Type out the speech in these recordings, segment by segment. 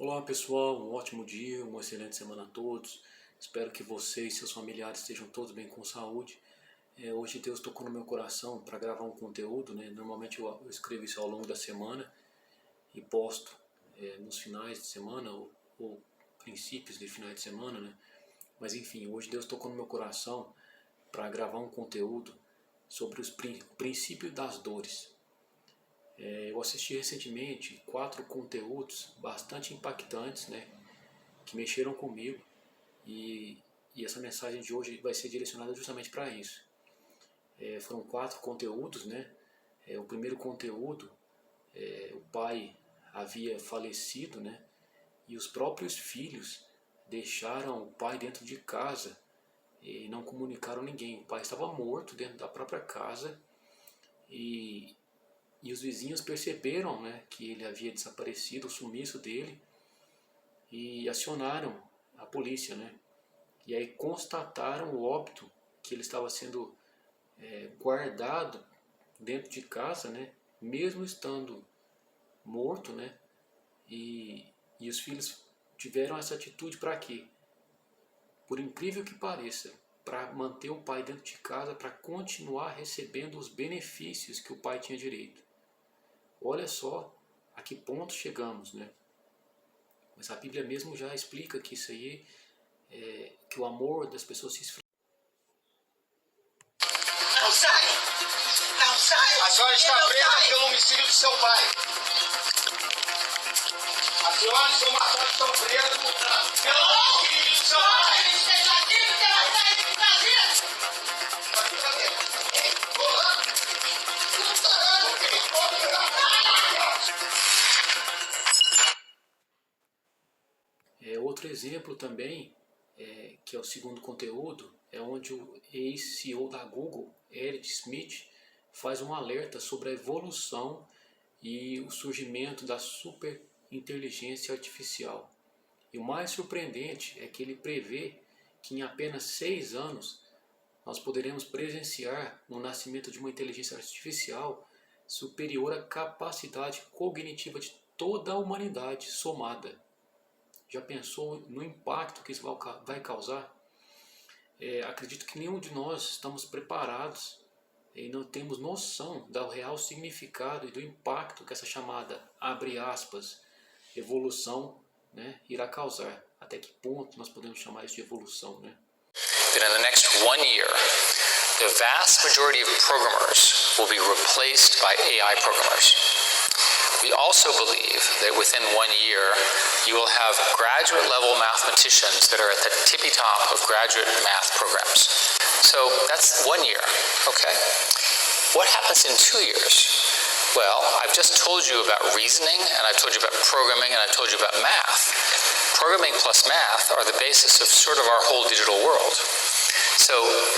Olá pessoal, um ótimo dia, uma excelente semana a todos. Espero que você e seus familiares estejam todos bem com saúde. Hoje Deus tocou no meu coração para gravar um conteúdo, né? Normalmente eu escrevo isso ao longo da semana e posto nos finais de semana ou princípios de finais de semana, né? Mas enfim, hoje Deus tocou no meu coração para gravar um conteúdo sobre os princípios das dores. Eu assisti recentemente 4 conteúdos bastante impactantes, né, que mexeram comigo e, e essa mensagem de hoje vai ser direcionada justamente para isso. Foram 4 conteúdos, né? O primeiro conteúdo, o pai havia falecido, né? E os próprios filhos deixaram o pai dentro de casa e não comunicaram ninguém. O pai estava morto dentro da própria casa e, e os vizinhos perceberam, né, que ele havia desaparecido, o sumiço dele, e acionaram a polícia, né? E aí constataram o óbito, que ele estava sendo guardado dentro de casa, né? Mesmo estando morto, né? E os filhos tiveram essa atitude para quê? Por incrível que pareça, para manter o pai dentro de casa, para continuar recebendo os benefícios que o pai tinha direito. Olha só a que ponto chegamos, né? Mas a Bíblia mesmo já explica que isso aí, que o amor das pessoas se esfria. Não sai! Não sai! A senhora está presa pelo homicídio do seu pai. A senhora e seu Marcelo estão presos pelo homicídio do seu pai. Esteja aqui porque ela sai de Brasília! Outro exemplo também, que é o segundo conteúdo, é onde o ex-CEO da Google, Eric Schmidt, faz um alerta sobre a evolução e o surgimento da superinteligência artificial. E o mais surpreendente é que ele prevê que em apenas 6 anos nós poderemos presenciar o nascimento de uma inteligência artificial superior à capacidade cognitiva de toda a humanidade somada. Já pensou no impacto que isso vai causar? Acredito que nenhum de nós estamos preparados e não temos noção do real significado e do impacto que essa chamada, abre aspas, evolução, né, irá causar. Até que ponto nós podemos chamar isso de evolução, né? That in the next 1 year, the vast majority of programmers will be replaced by AI programmers. We also believe that within 1 year, you will have graduate level mathematicians that are at the tippy top of graduate math programs. So that's 1 year, okay? What happens in 2 years? Well, I've just told you about reasoning, and I've told you about programming, and I've told you about math. Programming plus math are the basis of sort of our whole digital world. So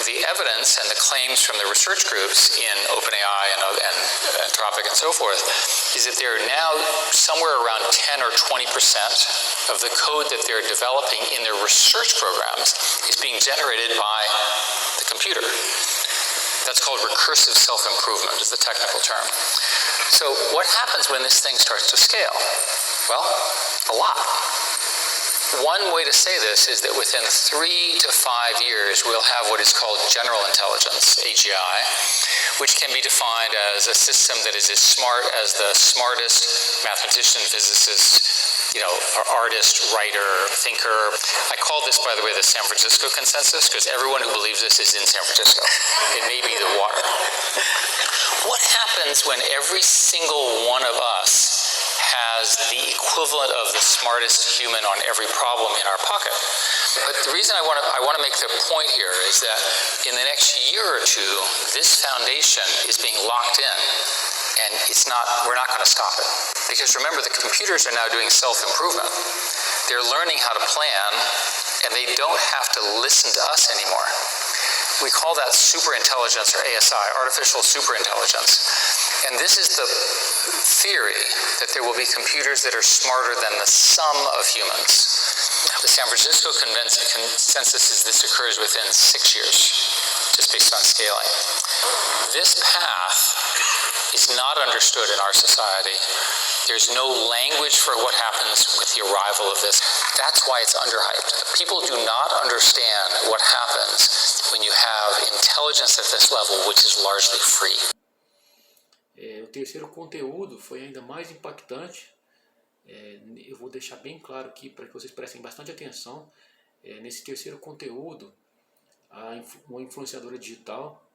the evidence and the claims from the research groups in OpenAI and Anthropic and so forth is that they're now somewhere around 10 or 20% of the code that they're developing in their research programs is being generated by the computer. That's called recursive self-improvement is the technical term. So what happens when this thing starts to scale? Well, a lot. One way to say this is that within 3 to 5 years, we'll have what is called general intelligence, AGI, which can be defined as a system that is as smart as the smartest mathematician, physicist, artist, writer, thinker. I call this, by the way, the San Francisco consensus, because everyone who believes this is in San Francisco. It may be the water. What happens when every single one of us has the equivalent of the smartest human on every problem in our pocket? But the reason I want to make the point here is that in the next year or two, this foundation is being locked in, and we're not going to stop it. Because remember, the computers are now doing self-improvement. They're learning how to plan, and they don't have to listen to us anymore. We call that superintelligence, or ASI, artificial superintelligence. And this is the theory that there will be computers that are smarter than the sum of humans. The San Francisco consensus is this occurs within 6 years, just based on scaling. This path is not understood in our society. There's no language for what happens with the arrival of this. That's why it's underhyped. People do not understand what happens when you have intelligence at this level, which is largely free. O terceiro conteúdo foi ainda mais impactante. Eu vou deixar bem claro aqui para que vocês prestem bastante atenção. Nesse terceiro conteúdo, uma influenciadora digital,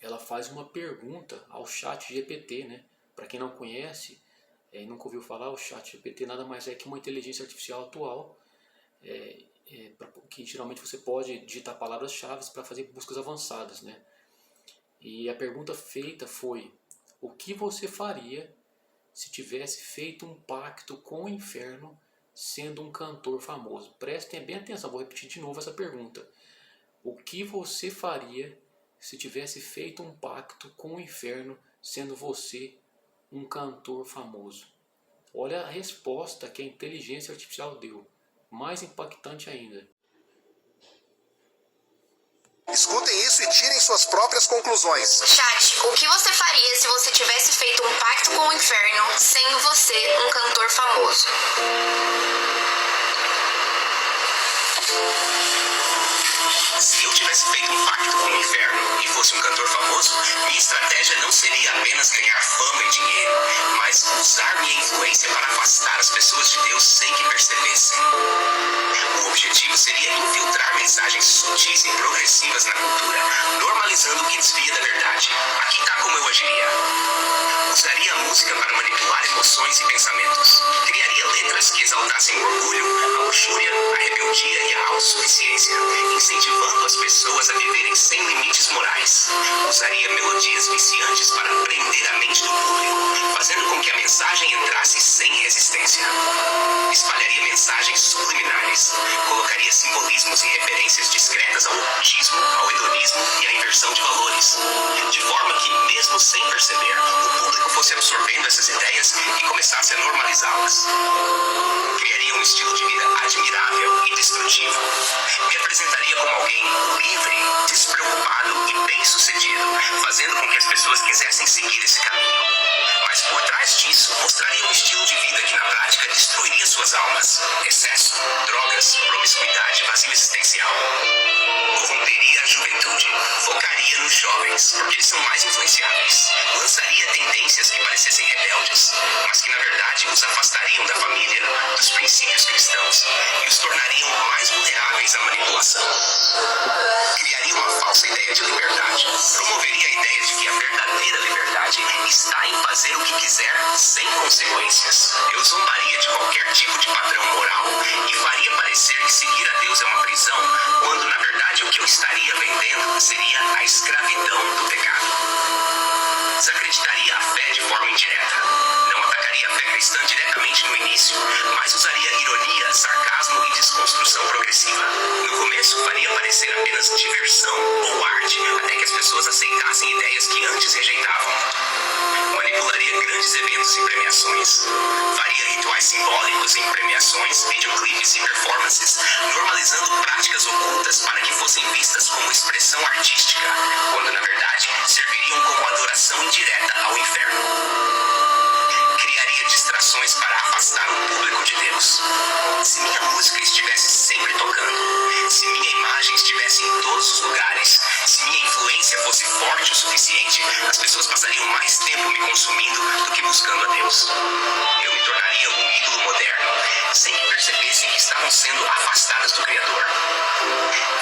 ela faz uma pergunta ao chat GPT, né? Para quem não conhece e nunca ouviu falar, o chat GPT nada mais é que uma inteligência artificial atual, que geralmente você pode digitar palavras-chave para fazer buscas avançadas, né? E a pergunta feita foi: o que você faria se tivesse feito um pacto com o inferno sendo um cantor famoso? Prestem bem atenção, vou repetir de novo essa pergunta. O que você faria se tivesse feito um pacto com o inferno sendo você um cantor famoso? Olha a resposta que a inteligência artificial deu. Mais impactante ainda. Escutem isso e tirem suas próprias conclusões. Chat, o que você faria se você tivesse feito um pacto com o inferno, sendo você um cantor famoso? Se eu tivesse feito um pacto com o inferno e fosse um cantor famoso, minha estratégia não seria apenas ganhar fama e dinheiro, mas usar minha influência para afastar as pessoas de Deus sem que percebessem. O objetivo seria infiltrar mensagens sutis e progressivas na cultura, normalizando o que desvia da verdade. Aqui está como eu agiria. Usaria a música para manipular emoções e pensamentos. Criaria letras que exaltassem o orgulho, a luxúria, a rebeldia e a autossuficiência, incentivando as pessoas a viverem sem limites morais. Usaria melodias viciantes para prender a mente do público, fazendo com que a mensagem entrasse sem resistência. Espalharia mensagens subliminares. Colocaria simbolismos e referências discretas ao ocultismo, ao hedonismo e à inversão de valores, de forma que, mesmo sem perceber, o público fosse absorvendo essas ideias e começasse a normalizá-las. Criaria um estilo de vida admirável e destrutivo. Me apresentaria como alguém livre, despreocupado e bem-sucedido, fazendo com que as pessoas quisessem seguir esse caminho. Mas por trás disso, mostraria um estilo de vida que na prática destruiria suas almas. Excesso, drogas, promiscuidade, vazio existencial. Corromperia a juventude. Focaria nos jovens, porque eles são mais influenciáveis. Lançaria tendências que parecessem rebeldes, mas que na verdade os afastariam da família, dos princípios cristãos e os tornariam mais vulneráveis à manipulação. Criaria uma falsa ideia de liberdade. Promoveria a ideia de que a verdadeira liberdade está em fazer o que quiser sem consequências. Eu zombaria de qualquer tipo de padrão moral e faria parecer que seguir a Deus é uma prisão, quando na verdade o que eu estaria vendendo seria a escravidão do pecado. Desacreditaria a fé de forma indireta. Não atacaria a fé cristã diretamente no início, mas usaria ironia, sarcasmo e desconstrução progressiva. No começo, faria parecer apenas diversão ou arte, até que as pessoas aceitassem ideias que antes rejeitavam. Manipularia grandes eventos e premiações. Faria rituais simbólicos em premiações, videoclipes e performances, normalizando práticas ocultas para que fossem vistas como expressão artística, quando na verdade serviriam como adoração indireta ao inferno. Criaria distrações para afastar o público de Deus. Se minha música estivesse sempre tocando, se minha imagem estivesse em todos os lugares, se minha influência fosse forte o suficiente, as pessoas passariam mais tempo me consumindo do que buscando a Deus. Eu me tornaria um ídolo moderno, sem que percebessem que estavam sendo afastadas do Criador.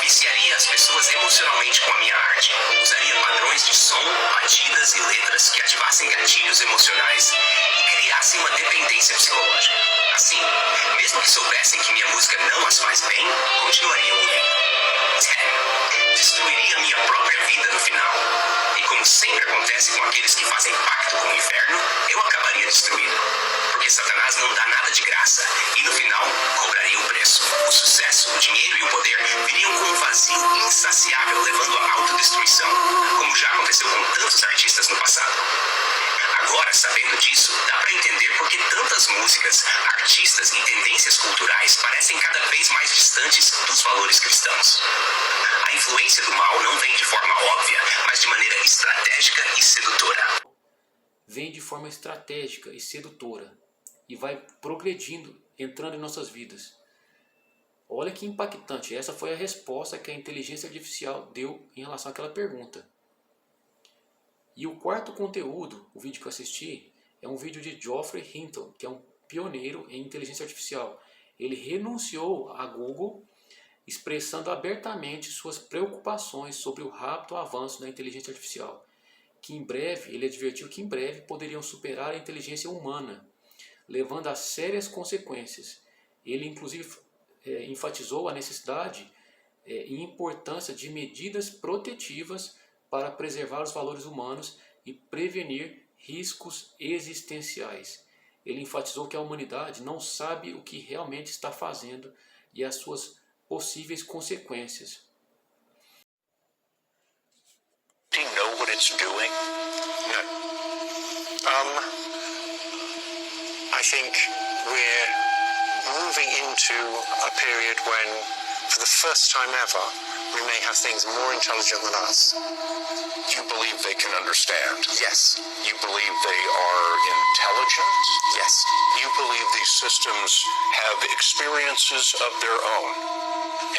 Viciaria as pessoas emocionalmente com a minha arte. Usaria padrões de som, batidas e letras que ativassem gatilhos emocionais e criassem uma dependência psicológica. Assim, mesmo que soubessem que minha música não as faz bem, continuariam ouvindo. Destruiria minha própria vida no final. E como sempre acontece com aqueles que fazem pacto com o inferno, eu acabaria destruído. Porque Satanás não dá nada de graça e no final cobraria o preço. O sucesso, o dinheiro e o poder viriam com um vazio insaciável, levando à autodestruição, como já aconteceu com tantos artistas no passado. Agora, sabendo disso, dá para entender por que tantas músicas, artistas e tendências culturais parecem cada vez mais distantes dos valores cristãos. A influência do mal não vem de forma óbvia, mas de maneira estratégica e sedutora. vem de forma estratégica e sedutora e vai progredindo, entrando em nossas vidas. Olha que impactante, essa foi a resposta que a inteligência artificial deu em relação àquela pergunta. E o quarto conteúdo, o vídeo que eu assisti, é um vídeo de Geoffrey Hinton, que é um pioneiro em inteligência artificial. Ele renunciou à Google, expressando abertamente suas preocupações sobre o rápido avanço da inteligência artificial, que em breve, ele advertiu que em breve poderiam superar a inteligência humana, levando a sérias consequências. Ele inclusive enfatizou a necessidade e importância de medidas protetivas para preservar os valores humanos e prevenir riscos existenciais. Ele enfatizou que a humanidade não sabe o que realmente está fazendo e as suas possíveis consequências. Do you know what it's doing? No. I think we're moving into a period when, for the first time ever, we may have things more intelligent than us. You believe they can understand? Yes. You believe they are intelligent? Yes. You believe these systems have experiences of their own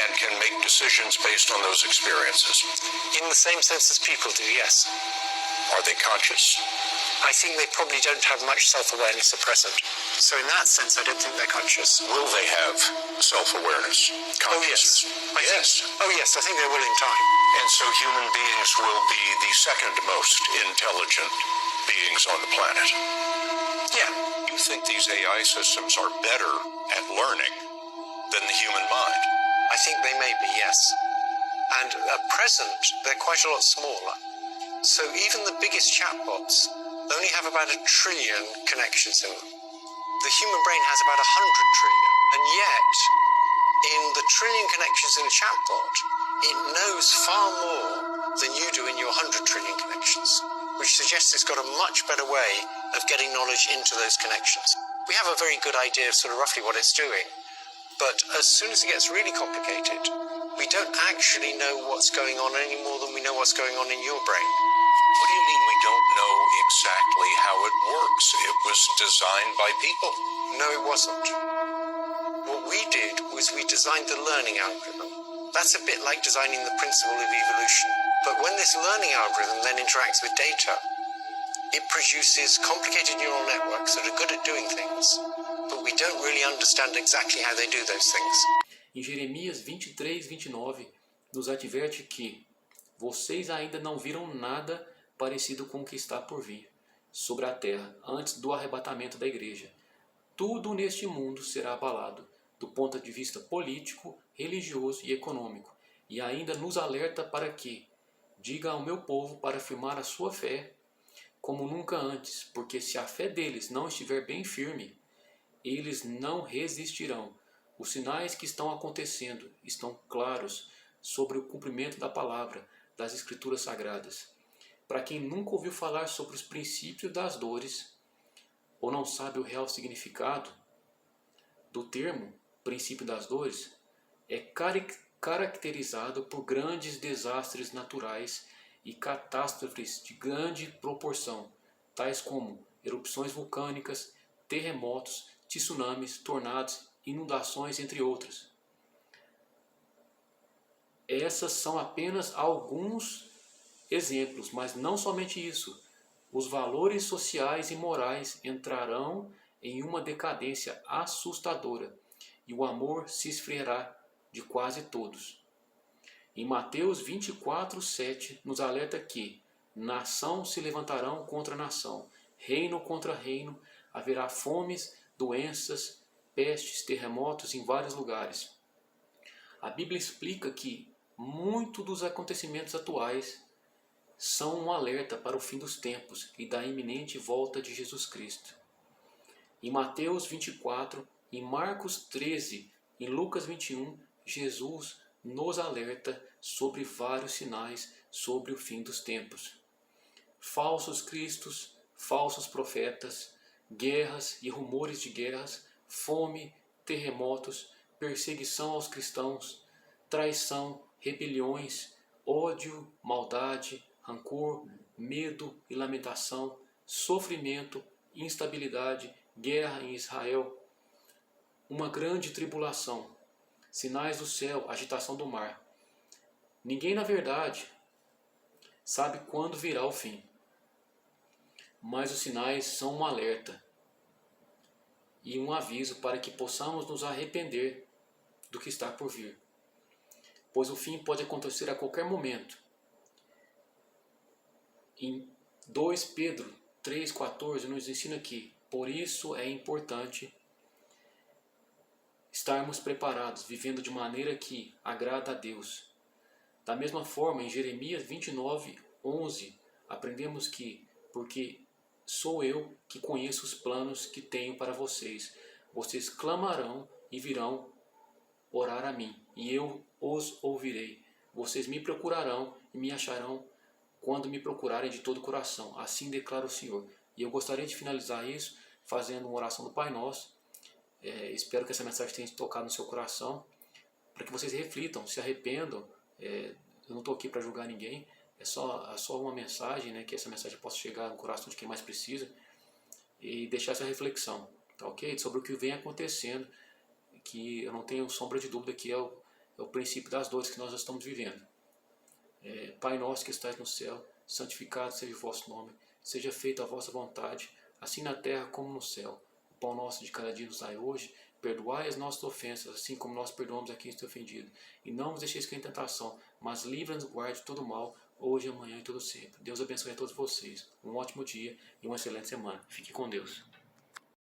and can make decisions based on those experiences? In the same sense as people do, yes. Are they conscious? I think they probably don't have much self-awareness at present. So in that sense, I don't think they're conscious. Will they have self-awareness? Consciousness? Yes, I think they will in time. And so human beings will be the second most intelligent beings on the planet. Yeah. You think these AI systems are better at learning than the human mind? I think they may be, yes. And at present, they're quite a lot smaller. So even the biggest chatbots only have about 1 trillion connections in them. The human brain has about 100 trillion. And yet, in the trillion connections in a chatbot, it knows far more than you do in your 100 trillion connections, which suggests it's got a much better way of getting knowledge into those connections. We have a very good idea of sort of roughly what it's doing, but as soon as it gets really complicated, we don't actually know what's going on any more than we know what's going on in your brain. What do you mean we don't know exactly how it works? It was designed by people. No, it wasn't. What we did was we designed the learning algorithm. That's a bit like designing the principle of evolution. But when this learning algorithm then interacts with data, it produces complicated neural networks that are good at doing things, but we don't really understand exactly how they do those things. Em Jeremias 23, 29, nos adverte que vocês ainda não viram nada parecido com o que está por vir sobre a terra antes do arrebatamento da igreja. Tudo neste mundo será abalado, do ponto de vista político, religioso e econômico, e ainda nos alerta para que diga ao meu povo para afirmar a sua fé como nunca antes, porque se a fé deles não estiver bem firme, eles não resistirão. Os sinais que estão acontecendo estão claros sobre o cumprimento da palavra, das Escrituras Sagradas. Para quem nunca ouviu falar sobre os princípios das dores, ou não sabe o real significado do termo princípio das dores, é caracterizado por grandes desastres naturais e catástrofes de grande proporção, tais como erupções vulcânicas, terremotos, tsunamis, tornados, inundações, entre outros. Essas são apenas alguns exemplos, mas não somente isso. Os valores sociais e morais entrarão em uma decadência assustadora e o amor se esfriará de quase todos. Em Mateus 24, 7, nos alerta que nação se levantarão contra nação, reino contra reino, haverá fomes, doenças, pestes, terremotos em vários lugares. A Bíblia explica que muitos dos acontecimentos atuais são um alerta para o fim dos tempos e da iminente volta de Jesus Cristo. Em Mateus 24, em Marcos 13, em Lucas 21, Jesus nos alerta sobre vários sinais sobre o fim dos tempos. Falsos cristos, falsos profetas, guerras e rumores de guerras, fome, terremotos, perseguição aos cristãos, traição, rebeliões, ódio, maldade, rancor, medo e lamentação, sofrimento, instabilidade, guerra em Israel, uma grande tribulação, sinais do céu, agitação do mar. Ninguém, na verdade, sabe quando virá o fim, mas os sinais são um alerta e um aviso para que possamos nos arrepender do que está por vir, pois o fim pode acontecer a qualquer momento. Em 2 Pedro 3,14 nos ensina que, por isso é importante estarmos preparados, vivendo de maneira que agrada a Deus. Da mesma forma, em Jeremias 29:11, aprendemos que, porque sou eu que conheço os planos que tenho para vocês, vocês clamarão e virão orar a mim, e eu os ouvirei. Vocês me procurarão e me acharão quando me procurarem de todo o coração. Assim declara o Senhor. E eu gostaria de finalizar isso fazendo uma oração do Pai Nosso. Espero que essa mensagem tenha tocado no seu coração, para que vocês reflitam, se arrependam. Eu não estou aqui para julgar ninguém, é só uma mensagem, né, que essa mensagem possa chegar no coração de quem mais precisa e deixar essa reflexão, tá ok? Sobre o que vem acontecendo, que eu não tenho sombra de dúvida que é o princípio das dores que nós estamos vivendo. Pai nosso que estás no céu, santificado seja o vosso nome, seja feita a vossa vontade, assim na terra como no céu. O pão nosso de cada dia nos dai hoje, perdoai as nossas ofensas, assim como nós perdoamos a quem está ofendido. E não vos deixeis cair em tentação, mas livra-nos do guarde de todo mal, hoje, amanhã e todo sempre. Deus abençoe a todos vocês. Um ótimo dia e uma excelente semana. Fique com Deus.